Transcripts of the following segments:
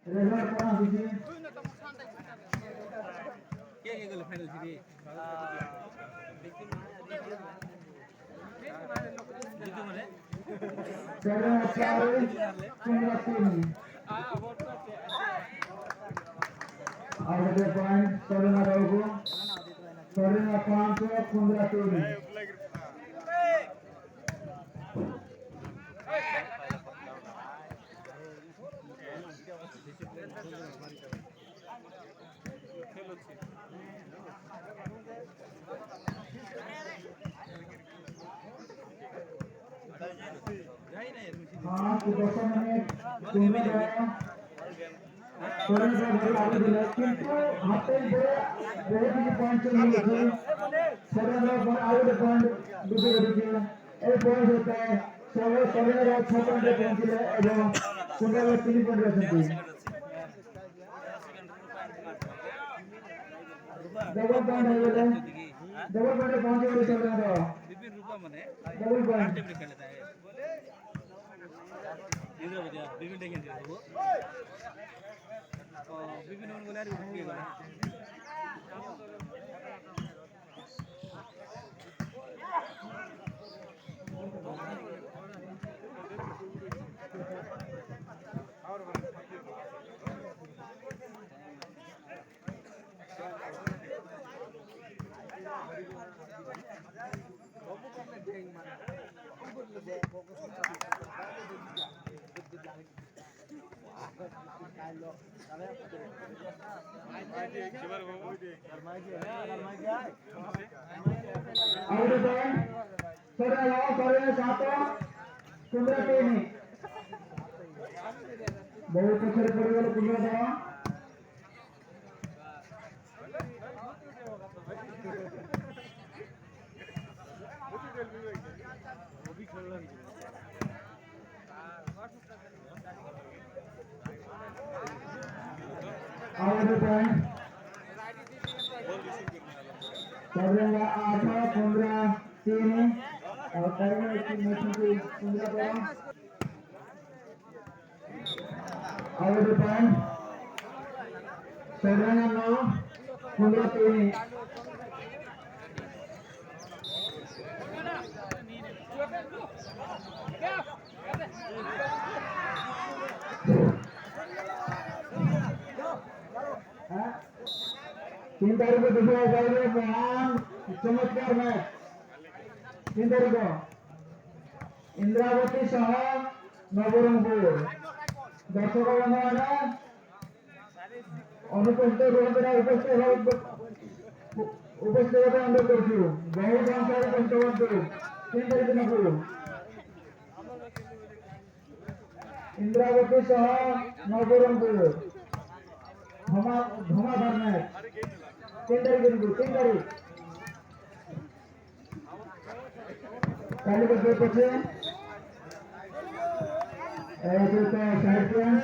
Result করা হয়েছে কে কে গেল ফাইনাল সিটি জিতু মানে 13-4 15 आगे पॉइंट 13 को 13-5 15 हाँ तो 10 मिनट आगे दिला किंतु हाथे बहुत ही पॉइंट चल रही है सडन आउट पॉइंट दुटे गडी ए पॉइंट होता है सब सडन 6 पॉइंट पहुंचले एवं सुंदर 3 पॉइंट रहते डबल पॉइंट हो गया डबल पॉइंट पहुंच गए सडन विपिन रूपा माने डबल पॉइंट टीम खेलता है इधर बजा विपिन टेकन दिया वो विपिन उन गोला उठ गया आउट पॉइंट सडन लाओ सडन 7 15 3 बहुत पछरे पड़ गलो 15 दावा आउट पॉइंट सडन 8 15 3 और करने की मैच की 15 दावा आउट पॉइंट सडन 9 15 3 3 तारीख को दूसरा जाएगा महान चमत्कार मैच 3 तारीख को इंद्रावती सह नवरंगपुर दर्शक बंधुମାନେ अनुपस्थित रहते उपस्थित अनुरोध करछु बहुत संख्याରେ पंचवंतु 3 तारीख दिन को इंद्रावती सह नवरंगपुर धमाधर मैच 3 तारीख दिन को 3 तारीख तालिका के पीछे ऐसे तो चैंपियन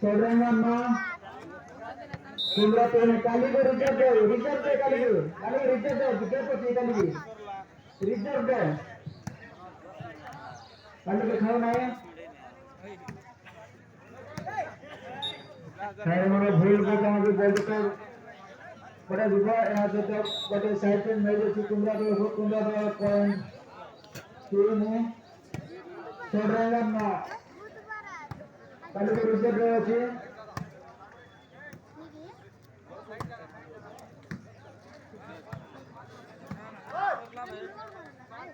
सोडरंगना कुंडा पे काली को रिजर्व दे काली को रिजर्व दे के पीछे काली की रिजर्व दे काली को खाओ नहीं सारे मानो भूल को कहां भी बोल देते बड़े विभा यहां से तो बड़े साइड पे मैच है कुंडा तो पॉइंट 3 है सोडरंगना काली को रिजर्व दे अछि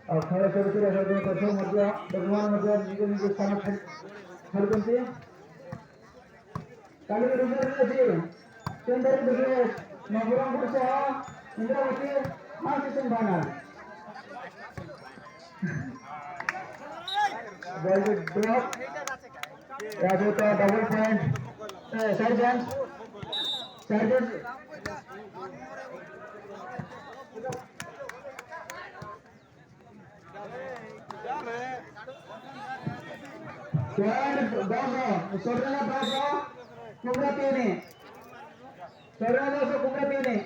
और खड़े करके रहते कथो मध्य भगवान मध्य निज निज स्थान छाड़ते काली को रिजर्व दे अछि केंद्र दुसरे नवरंगपुर सह इंद्रावती हां किशन भाना बॉल ड्रॉप या तो डबल पॉइंट सर्जन पॉइंट 10 सोडना 10 कुमरा 3 सोडना 10 कुमरा 3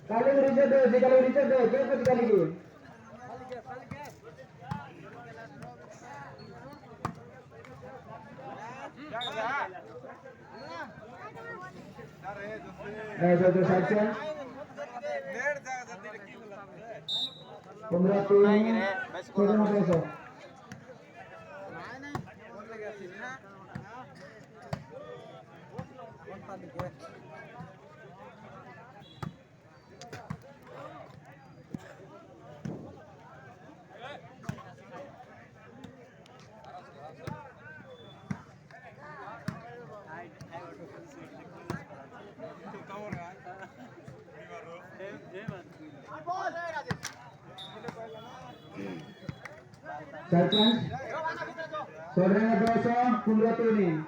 काली रिजर्व दे के पति काली की जो साक्षर 15-3 14-200 Sarchan Saudara 200 15-3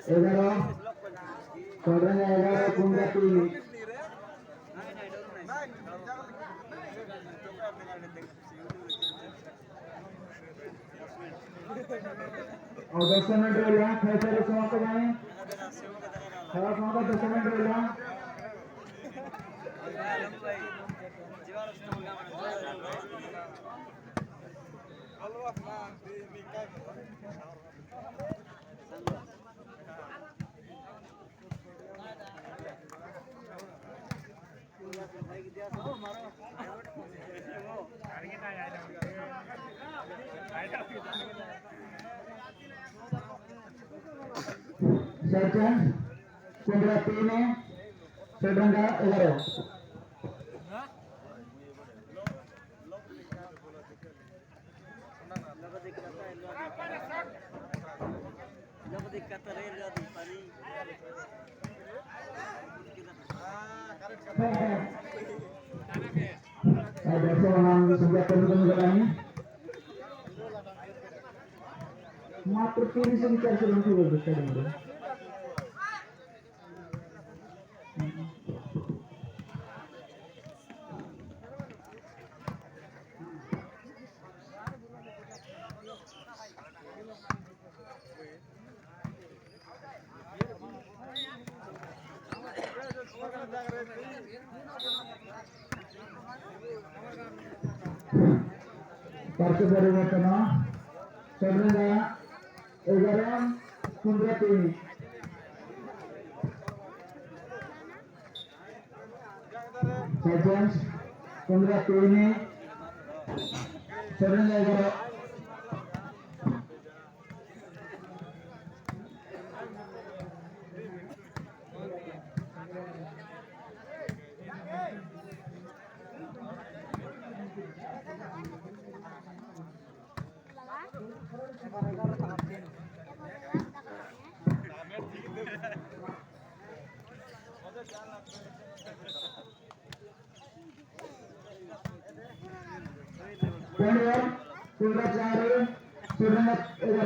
11 Saudara 11 15-3 और 10 मिनट रहेगा खेल समाप्त करें खेल समाप्त 10 मिनट रहेगा Sarchan 15-3 Saudara 11 ada seorang sebuah teman-teman मात्र 300 रन की जरूरत है Partai Periwartana Saudara 11 15-3 Sarchan 15-3 Saudara 11 15-4 Saudara 11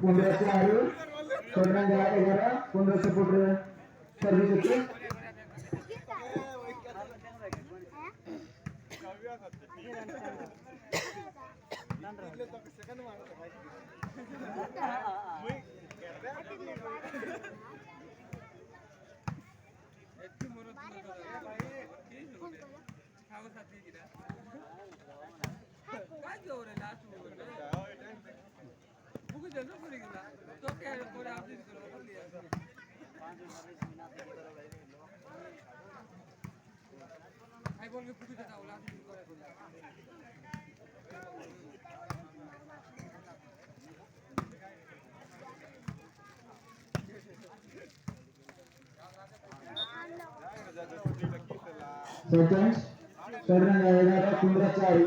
15 hari Saudara 11 15 seputar servis itu तो क्या Seconds. Saudara Negara Kundra Cari.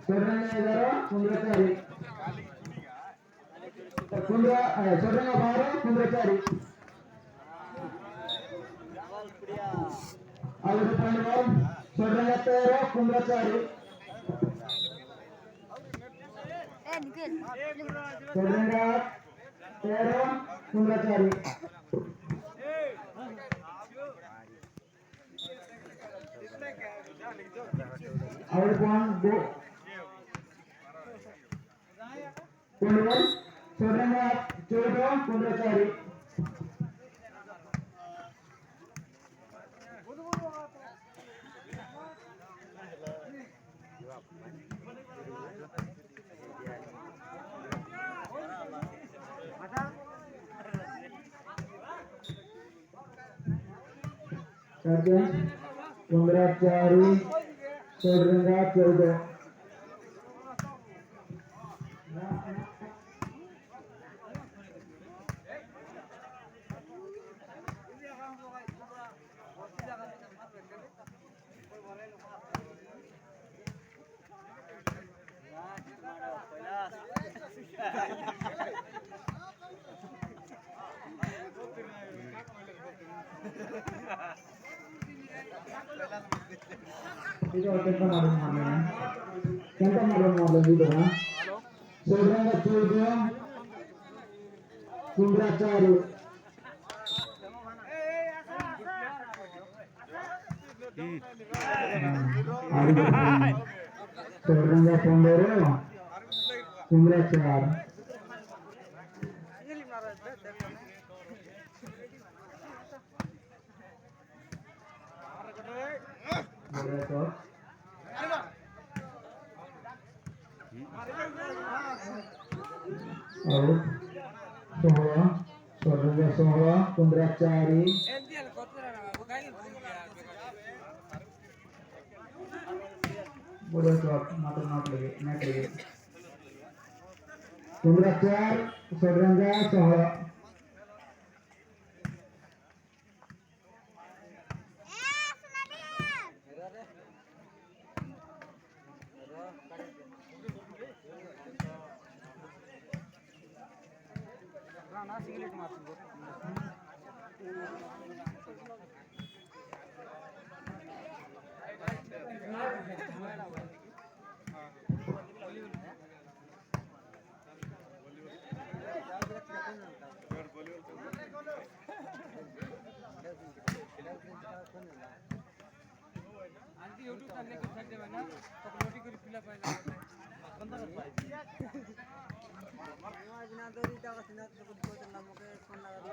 Saudara Negara Kundra Cari. Saudara Baru Kundra Cari. Alu depan bom. Saudara Tero Kundra Cari. Saudara Tero Kundra Cari. Alu depan bom. Saudara Jodoh Kundra Cari. Sarjan Kundra Cari. Saudara Jodoh. Itu kita malam mana? Kita malam gitu kan? Saudara Jodoh Kundra Cari. Saudara Pondoro Kundra Cari. Out. Saudara Kundra Cari. Boleh jawab mat lagi, naik lagi. Kundra Cari, saudara Sohla. YouTube करने को छट देवे ना तो रोटी को पिला पाएगा बंदा कर पाए आज ना दरी ता कसना तो कुछ को नाम के फोन लगा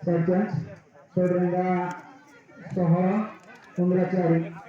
Sarjan Saudara Sohla Kundra Cari.